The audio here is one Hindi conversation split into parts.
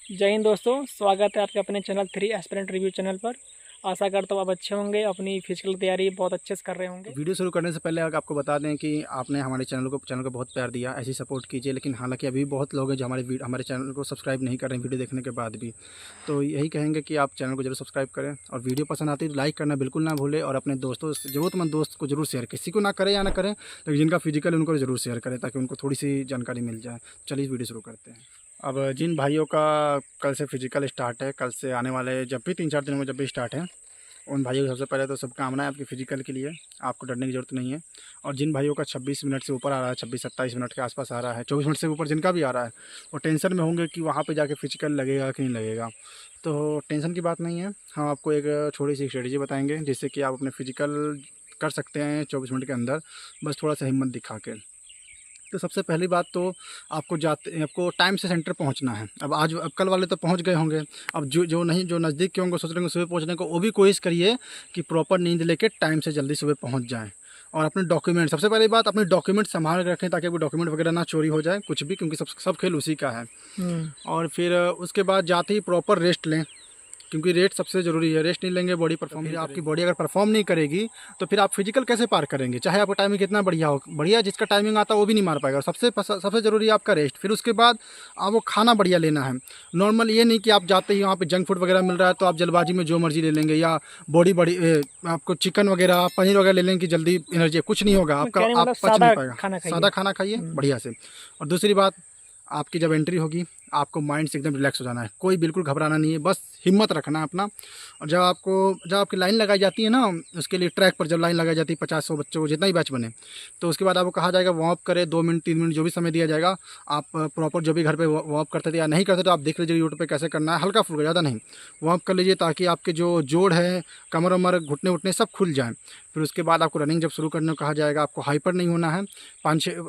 जय हिंद दोस्तों, स्वागत है आपके अपने चैनल 3 एस्पिरेंट रिव्यू चैनल पर। आशा करता हूँ आप अच्छे होंगे, अपनी फिजिकल तैयारी बहुत अच्छे से कर रहे होंगे। वीडियो शुरू करने से पहले आपको बता दें कि आपने हमारे चैनल को बहुत प्यार दिया, ऐसी सपोर्ट कीजिए। लेकिन हालांकि अभी बहुत लोग हैं जो हमारे चैनल को सब्सक्राइब नहीं कर रहे हैं वीडियो देखने के बाद भी। तो यही कहेंगे कि आप चैनल को जरूर सब्सक्राइब करें और वीडियो पसंद आती है तो लाइक करना बिल्कुल ना भूलें और अपने दोस्तों ज़रूरतमंद दोस्त को जरूर शेयर, किसी को ना करें या ना करें, लेकिन जिनका फिजिकल उनको जरूर शेयर करें ताकि उनको थोड़ी सी जानकारी मिल जाए। चलिए वीडियो शुरू करते हैं। अब जिन भाइयों का कल से फिजिकल स्टार्ट है, कल से आने वाले जब भी 3-4 दिनों में जब भी स्टार्ट है, उन भाइयों को सबसे पहले तो शुभकामनाएं आपकी फिजिकल के लिए। आपको डरने की ज़रूरत नहीं है। और जिन भाइयों का 26 मिनट से ऊपर आ रहा है, 26-27 मिनट के आसपास आ रहा है, 24 मिनट से ऊपर जिनका भी आ रहा है, वो टेंशन में होंगे कि वहाँ पे जाके फिजिकल लगेगा कि नहीं लगेगा। तो टेंशन की बात नहीं है। हम आपको एक छोटी सी स्ट्रेटजी बताएंगे जिससे कि आप अपने फिजिकल कर सकते हैं 24 मिनट के अंदर, बस थोड़ा सा हिम्मत दिखा के। तो सबसे पहली बात तो आपको टाइम से सेंटर पहुंचना है। अब कल वाले तो पहुंच गए होंगे। अब जो नज़दीक के होंगे सोच रहे होंगे सुबह पहुंचने को, वो भी कोशिश करिए कि प्रॉपर नींद लेके टाइम से जल्दी सुबह पहुंच जाएं। और अपने डॉक्यूमेंट, सबसे पहली बात अपने डॉक्यूमेंट संभाल के रखें ताकि वो डॉक्यूमेंट वगैरह ना चोरी हो जाए कुछ भी, क्योंकि सब खेल उसी का है। और फिर उसके बाद जाते ही प्रॉपर रेस्ट लें, क्योंकि रेस्ट सबसे ज़रूरी है। रेस्ट नहीं लेंगे बॉडी परफॉर्म नहीं, आपकी बॉडी अगर परफॉर्म नहीं करेगी तो फिर आप फिजिकल कैसे पार करेंगे, चाहे आपका टाइमिंग कितना बढ़िया हो। बढ़िया जिसका टाइमिंग आता है वो भी नहीं मार पाएगा। और सबसे ज़रूरी है आपका रेस्ट। फिर उसके बाद आपको खाना बढ़िया लेना है। नॉर्मल ये नहीं कि आप जाते ही वहाँ पे जंक फूड वगैरह मिल रहा है तो आप जल्दबाजी में जो मर्जी ले लेंगे, या आपको चिकन वगैरह पनीर वगैरह ले लेंगे कि जल्दी एनर्जी, कुछ नहीं होगा आपका, आप पच नहीं पाएगा। सादा खाना खाइए बढ़िया से। और दूसरी बात, आपकी जब एंट्री होगी आपको माइंड से एकदम रिलैक्स हो जाना है, कोई बिल्कुल घबराना नहीं है, बस हिम्मत रखना है अपना। और जब आपकी लाइन लगाई जाती है ना, उसके लिए ट्रैक पर जब लाइन लगाई जाती है 50-100 बच्चों को, जितना ही बैच बने, तो उसके बाद आपको कहा जाएगा वार्म अप करें 2 मिनट 3 मिनट जो भी समय दिया जाएगा। आप प्रॉपर जो भी घर पे वार्म अप करते थे या नहीं करते तो आप देख लीजिए यूट्यूब पे कैसे करना है, हल्का फुल्का, ज़्यादा नहीं वार्म अप कर लीजिए ताकि आपके जो जोड़ है, कमर वमर, घुटने उठने सब खुल जाएँ। फिर उसके बाद आपको रनिंग जब शुरू करने को कहा जाएगा, आपको हाइपर नहीं होना है।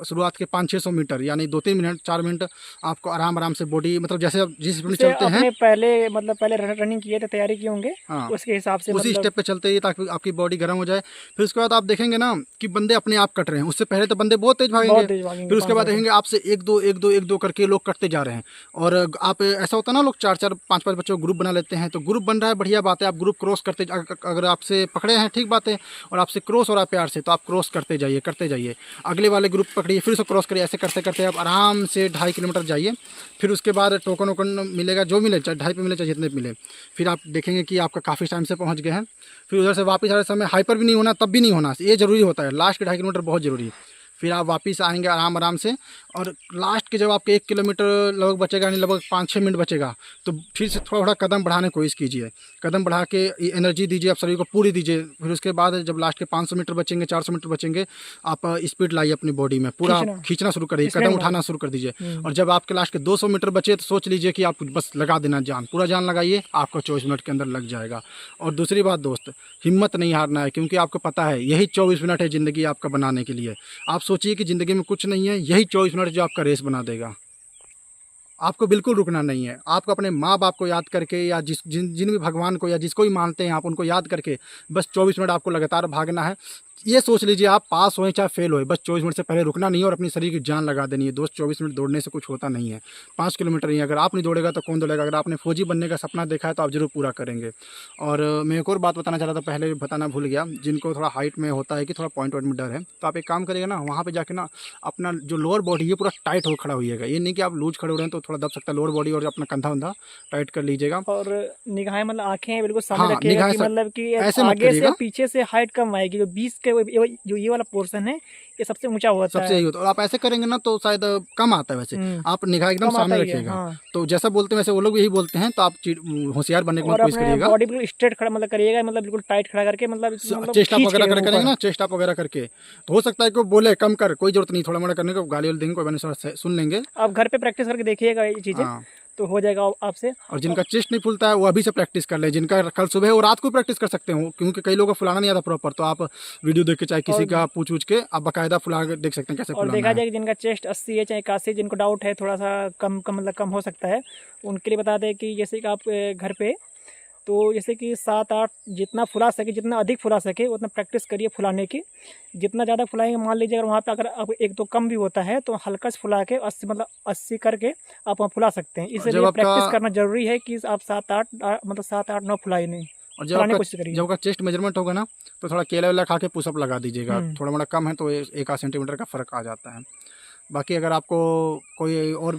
शुरुआत के 500-600 मीटर यानी 2-3 मिनट 4 मिनट आपको आराम से बॉडी, मतलब जैसे आप जिस स्पीड में चलते हैं, पहले रनिंग किए थे, तैयारी की होंगे, हाँ, उसके हिसाब से उसी स्टेप पे चलते ही ताकि आपकी बॉडी गर्म हो जाए। फिर उसके बाद आप देखेंगे ना कि बंदे अपने आप कट रहे हैं। उससे पहले तो बंदे बहुत तेज भागेंगे, फिर उसके बाद देखेंगे आपसे 1-2 करके लोग कटते जा रहे हैं। और आप ऐसा होता है ना, लोग 4-4 5-5 बच्चों को ग्रुप बना लेते हैं, तो ग्रुप बन रहा है बढ़िया बात है। आप ग्रुप क्रॉस करते, अगर आपसे पकड़े हैं ठीक बात है, और आपसे क्रॉस हो रहा है प्यार से, तो आप क्रॉस करते जाइए। अगले वाले ग्रुप पकड़िए, फिर उसको क्रॉस करिए। ऐसे करते करते आप आराम से 2.5 किलोमीटर जाइए। फिर उसके बाद टोकन वोकन मिलेगा, जो मिले, चाहे 2.5 पे मिले चाहे जितने मिले। फिर आप देखेंगे कि आपका काफ़ी टाइम से पहुंच गए हैं। फिर उधर से वापस आने समय हाइपर भी नहीं होना, तब भी नहीं होना, ये ज़रूरी होता है। लास्ट के 2.5 किलोमीटर बहुत ज़रूरी है। फिर आप वापस आएंगे आराम से। और लास्ट के जब आपके 1 किलोमीटर लगभग बचेगा, यानी लगभग 5-6 मिनट बचेगा, तो फिर से थोड़ा कदम बढ़ाने की कोशिश कीजिए। कदम बढ़ा के एनर्जी दीजिए, आप शरीर को पूरी दीजिए। फिर उसके बाद जब लास्ट के 500 मीटर बचेंगे, 400 मीटर बचेंगे, आप स्पीड लाइए अपनी बॉडी में, पूरा खींचना शुरू करिए, कदम उठाना शुरू कर दीजिए। और जब आपके लास्ट के 200 मीटर बचे तो सोच लीजिए कि आप बस लगा देना जान, पूरा जान लगाइए, आपको 24 मिनट के अंदर लग जाएगा। और दूसरी बात दोस्त, हिम्मत नहीं हारना है, क्योंकि आपको पता है यही 24 मिनट है ज़िंदगी आपका बनाने के लिए। आप सोचिए कि ज़िंदगी में कुछ नहीं है, यही 24 मिनट जो आपका रेस बना देगा। आपको बिल्कुल रुकना नहीं है। आपको अपने माँ बाप को याद करके, या जिन भी भगवान को या जिसको भी मानते हैं आप, उनको याद करके बस 24 मिनट आपको लगातार भागना है। ये सोच लीजिए आप पास होए चाहे फेल होए, बस 24 मिनट से पहले रुकना नहीं है और अपनी शरीर की जान लगा देनी है। दोस्त 24 मिनट दौड़ने से कुछ होता नहीं है। 5 किलोमीटर ही, अगर आप नहीं दौड़ेगा तो कौन दौड़ेगा। अगर आपने फौजी बनने का सपना देखा है तो आप जरूर पूरा करेंगे। और मैं एक और बात बताना चाह रहा था, पहले बताना भूल गया। जिनको थोड़ा हाइट में होता है कि थोड़ा पॉइंट में डर है, तो आप एक काम करिएगा ना, वहाँ पर जाके ना अपना जो लोअर बॉडी है पूरा टाइट हो खड़ा होइएगा। ये नहीं कि आप लूज खड़े हो रहे हैं तो थोड़ा दब सकता है लोअर बॉडी, और अपना कंधा वंधा टाइट कर लीजिएगा। और निगाहें, मतलब आंखें बिल्कुल सामने हाँ, रखिएगा, कि मतलब कि ऐसे मत आगे से करिएगा, पीछे से हाइट कम आएगी। जो 20 के जो ये वाला पोर्शन है, ये सबसे ऊंचा होता सबसे है। यही होता है। और आप ऐसे करेंगे ना तो शायद कम आता है। वैसे आप निगाह एकदम कम आता सामने ही है, रखिएगा। हाँ। तो जैसा बोलते हैं वैसे वो लोग भी यही बोलते हैं, तो आप होशियार बनने की और कोशिश अपने करिएगा। बॉडी बिल्कुल स्ट्रेट खड़ा मतलब करिएगा, मतलब बिल्कुल टाइट खड़ा करके, चेस्ट अप खींच वगैरह के करेंगे ऊपर। ना, चेस्ट अप वगैरह करके, तो हो सकता है कि वो बोले कम कर, कोई जरूरत नहीं थोड़ा मोड़ा करने को, गाली वाली देंगे कोई बने सुन लेंगे। आप घर पे प्रैक्टिस करके देखिएगा ये चीज़ें, हाँ, तो हो जाएगा आपसे। और जिनका चेस्ट नहीं फूलता है वो अभी से प्रैक्टिस कर ले। जिनका कल सुबह वो रात को प्रैक्टिस कर सकते हो, क्योंकि कई लोगों को फुलाना नहीं आता प्रॉपर, तो आप वीडियो देख के चाहे किसी और का पूछ के आप बाकायदा फुला के देख सकते हैं कैसे और फुलाना देखा है। जाए कि जिनका चेस्ट 80 है चाहे 81, जिनको डाउट है थोड़ा सा कम मतलब कम हो सकता है, उनके लिए बता दें कि जैसे कि आप घर पे तो जैसे कि 7-8 जितना फुला सके, जितना अधिक फुला सके उतना प्रैक्टिस करिए फुलाने की। जितना ज़्यादा फुलाएंगे, मान लीजिए अगर वहाँ पे अगर अब 1-2 कम भी होता है तो हल्का से फुला के 80 मतलब 80 करके आप वहाँ फुला सकते हैं। जब इसलिए आपका प्रैक्टिस करना ज़रूरी है कि आप 7-8 मतलब 7-8 9 फुलाए नहीं, और फुलाने की कोशिश करिए। जब आपका चेस्ट मेजरमेंट होगा ना, तो थोड़ा केला वेला खा के पुशअप लगा दीजिएगा। थोड़ा मोड़ा कम है तो 1 आध सेंटीमीटर का फ़र्क आ जाता है। बाकी अगर आपको कोई और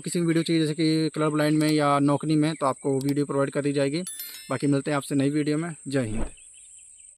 किसी वीडियो चाहिए, जैसे कि क्लब लाइन में या नौकरी में, तो आपको वीडियो प्रोवाइड कर दी जाएगी। बाकी मिलते हैं आपसे नई वीडियो में। जय हिंद।